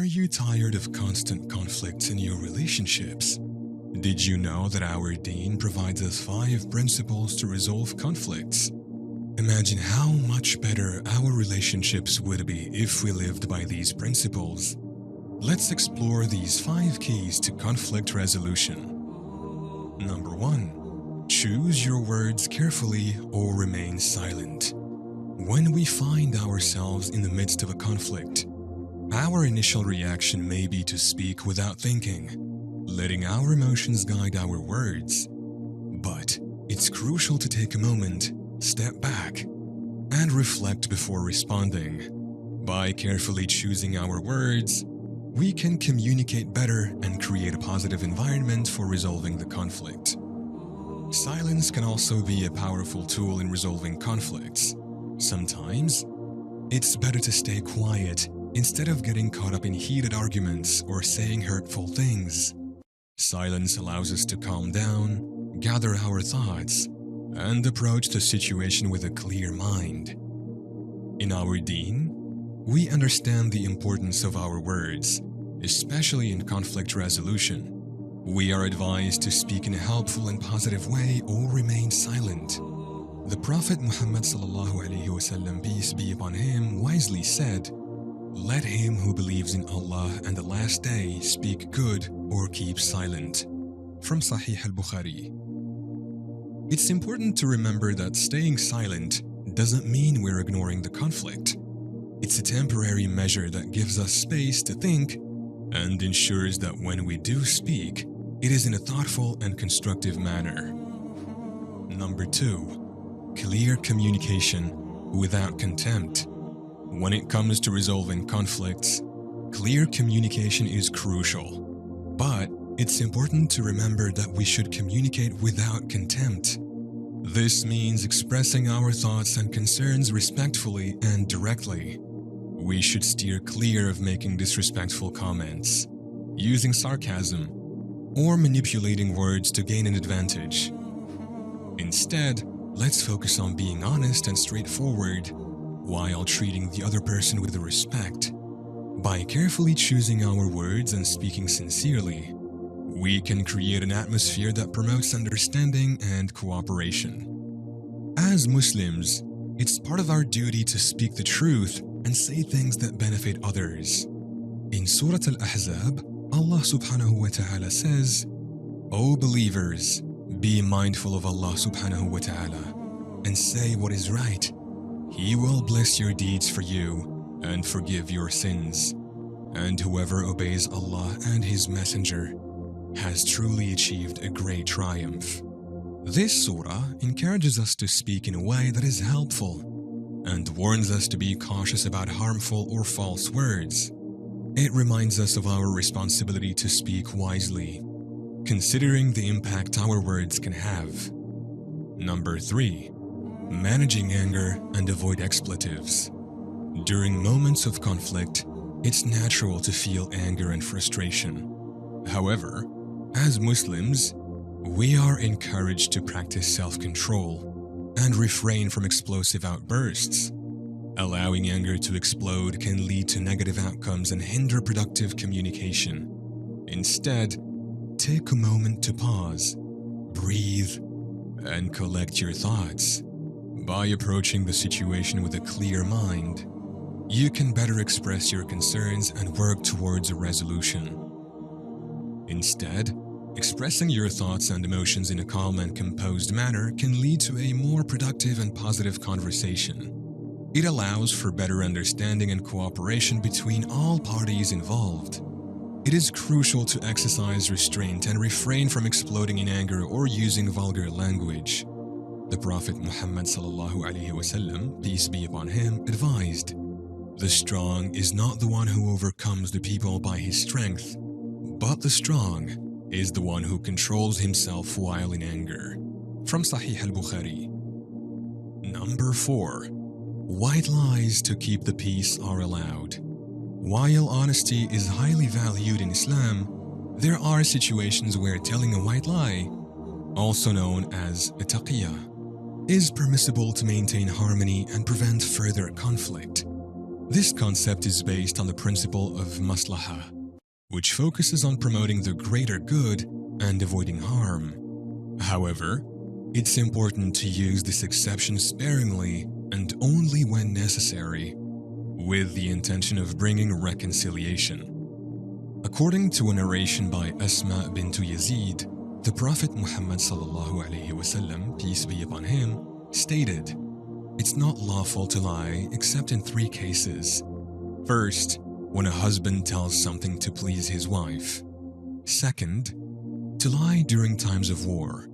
you tired of constant conflicts in your relationships? Did you know that our Deen provides us 5 principles to resolve conflicts? Imagine how much better our relationships would be if we lived by these principles. Let's explore these 5 keys to conflict resolution. Number 1. Choose your words carefully or remain silent. When we find ourselves in the midst of a conflict, our initial reaction may be to speak without thinking, letting our emotions guide our words. But it's crucial to take a moment, step back, and reflect before responding. By carefully choosing our words, we can communicate better and create a positive environment for resolving the conflict. Silence can also be a powerful tool in resolving conflicts. Sometimes, it's better to stay quiet instead of getting caught up in heated arguments or saying hurtful things. Silence allows us to calm down, gather our thoughts, and approach the situation with a clear mind. In our Deen, we understand the importance of our words, especially in conflict resolution. We are advised to speak in a helpful and positive way or remain silent. The Prophet Muhammad ﷺ, peace be upon him, wisely said, "Let him who believes in Allah and the last day speak good or keep silent." From Sahih al-Bukhari. It's important to remember that staying silent doesn't mean we're ignoring the conflict. It's a temporary measure that gives us space to think and ensures that when we do speak, it is in a thoughtful and constructive manner. Number 2. Clear communication without contempt. When it comes to resolving conflicts, clear communication is crucial. But it's important to remember that we should communicate without contempt. This means expressing our thoughts and concerns respectfully and directly. We should steer clear of making disrespectful comments, using sarcasm, or manipulating words to gain an advantage. Instead, let's focus on being honest and straightforward while treating the other person with respect. By carefully choosing our words and speaking sincerely, we can create an atmosphere that promotes understanding and cooperation. As Muslims, it's part of our duty to speak the truth and say things that benefit others. In Surah Al-Ahzab, Allah subhanahu wa ta'ala says, "O believers, be mindful of Allah subhanahu wa ta'ala and say what is right. He will bless your deeds for you and forgive your sins. And whoever obeys Allah and His Messenger has truly achieved a great triumph." This surah encourages us to speak in a way that is helpful and warns us to be cautious about harmful or false words. It reminds us of our responsibility to speak wisely, considering the impact our words can have. Number 3. Managing anger and avoid expletives. During moments of conflict, it's natural to feel anger and frustration. However, as Muslims, we are encouraged to practice self-control and refrain from explosive outbursts. Allowing anger to explode can lead to negative outcomes and hinder productive communication. Instead, take a moment to pause, breathe, and collect your thoughts. By approaching the situation with a clear mind, you can better express your concerns and work towards a resolution. Instead, expressing your thoughts and emotions in a calm and composed manner can lead to a more productive and positive conversation. It allows for better understanding and cooperation between all parties involved. It is crucial to exercise restraint and refrain from exploding in anger or using vulgar language. The Prophet Muhammad ﷺ, peace be upon him, advised, "The strong is not the one who overcomes the people by his strength, but the strong is the one who controls himself while in anger." From Sahih al-Bukhari. Number 4. White lies to keep the peace are allowed. While honesty is highly valued in Islam, there are situations where telling a white lie, also known as a taqiyya, is permissible to maintain harmony and prevent further conflict. This concept is based on the principle of maslaha, which focuses on promoting the greater good and avoiding harm. However, it's important to use this exception sparingly and only when necessary, with the intention of bringing reconciliation. According to a narration by Asma bint Yazid, the Prophet Muhammad ﷺ, peace be upon him, stated, "It's not lawful to lie except in 3 cases. First, when a husband tells something to please his wife. Second, to lie during times of war.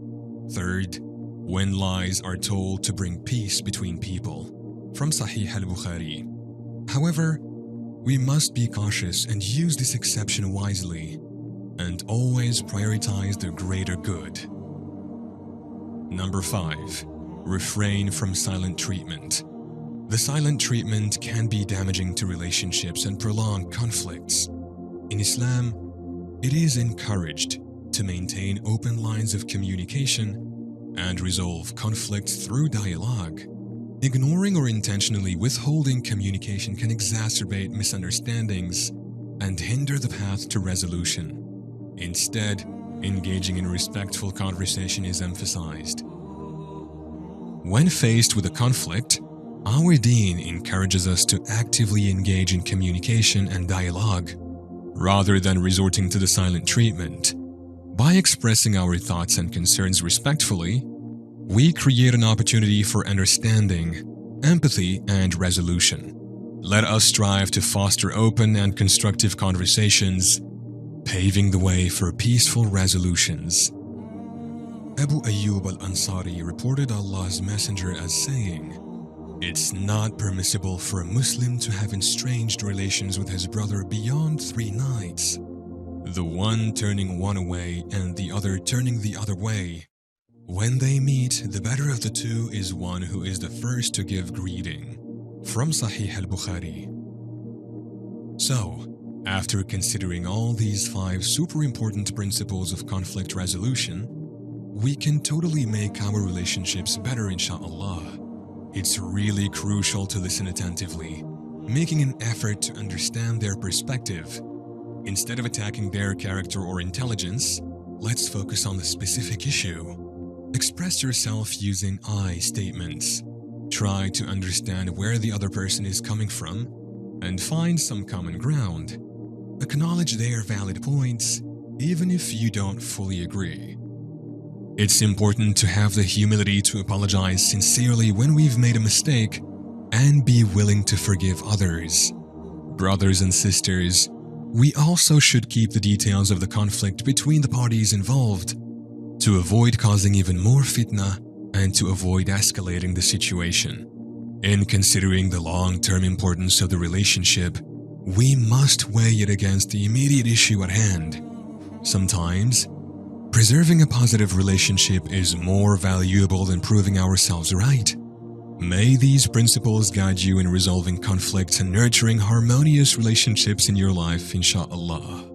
Third, when lies are told to bring peace between people." From Sahih al-Bukhari. However, we must be cautious and use this exception wisely, and always prioritize the greater good. Number 5. Refrain from silent treatment. The silent treatment can be damaging to relationships and prolong conflicts. In Islam, it is encouraged to maintain open lines of communication and resolve conflicts through dialogue. Ignoring or intentionally withholding communication can exacerbate misunderstandings and hinder the path to resolution. Instead, engaging in respectful conversation is emphasized. When faced with a conflict, our Deen encourages us to actively engage in communication and dialogue, rather than resorting to the silent treatment. By expressing our thoughts and concerns respectfully, we create an opportunity for understanding, empathy, and resolution. Let us strive to foster open and constructive conversations, paving the way for peaceful resolutions. Abu Ayyub al-Ansari reported Allah's Messenger as saying, "It's not permissible for a Muslim to have estranged relations with his brother beyond 3 nights, the one turning one away and the other turning the other way. When they meet, the better of the two is one who is the first to give greeting." From Sahih al-Bukhari. So, after considering all these 5 super important principles of conflict resolution, we can totally make our relationships better, inshallah. It's really crucial to listen attentively, making an effort to understand their perspective. Instead of attacking their character or intelligence, let's focus on the specific issue. Express yourself using I statements. Try to understand where the other person is coming from and find some common ground. Acknowledge their valid points, even if you don't fully agree. It's important to have the humility to apologize sincerely when we've made a mistake and be willing to forgive others. Brothers and sisters, we also should keep the details of the conflict between the parties involved to avoid causing even more fitna and to avoid escalating the situation. In considering the long-term importance of the relationship, we must weigh it against the immediate issue at hand. Sometimes, preserving a positive relationship is more valuable than proving ourselves right. May these principles guide you in resolving conflicts and nurturing harmonious relationships in your life, inshallah.